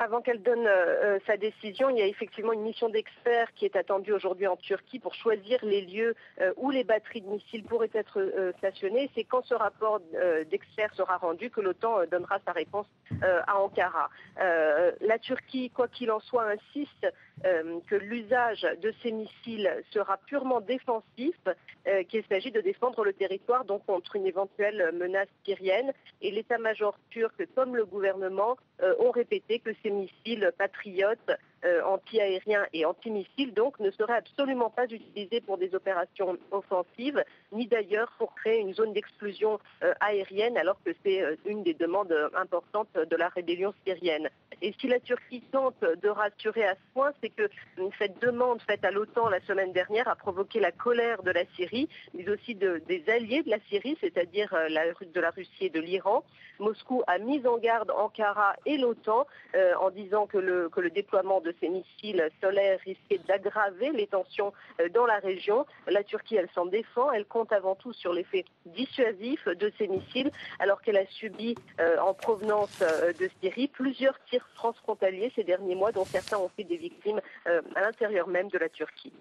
Avant qu'elle donne sa décision, il y a effectivement une mission d'experts qui est attendue aujourd'hui en Turquie pour choisir les lieux où les batteries de missiles pourraient être stationnées. C'est quand ce rapport d'experts sera rendu que l'OTAN donnera sa réponse à Ankara. La Turquie, quoi qu'il en soit, insiste que l'usage de ces missiles sera purement défensif, qu'il s'agit de défendre le territoire donc contre une éventuelle menace syrienne. Et l'état-major turc, comme le gouvernement, ont répété que ces missiles patriotes anti-aériens et anti-missiles donc ne seraient absolument pas utilisés pour des opérations offensives, ni d'ailleurs pour créer une zone d'exclusion aérienne, alors que c'est une des demandes importantes de la rébellion syrienne. Et si la Turquie tente de rassurer à ce point, c'est que cette demande faite à l'OTAN la semaine dernière a provoqué la colère de la Syrie, mais aussi des alliés de la Syrie, c'est-à-dire de la Russie et de l'Iran. Moscou a mis en garde Ankara et l'OTAN en disant que le déploiement de ces missiles solaires risquait d'aggraver les tensions dans la région. La Turquie, elle s'en défend, elle compte avant tout sur l'effet dissuasif de ces missiles, alors qu'elle a subi en provenance de Syrie plusieurs tirs transfrontaliers ces derniers mois, dont certains ont fait des victimes à l'intérieur même de la Turquie.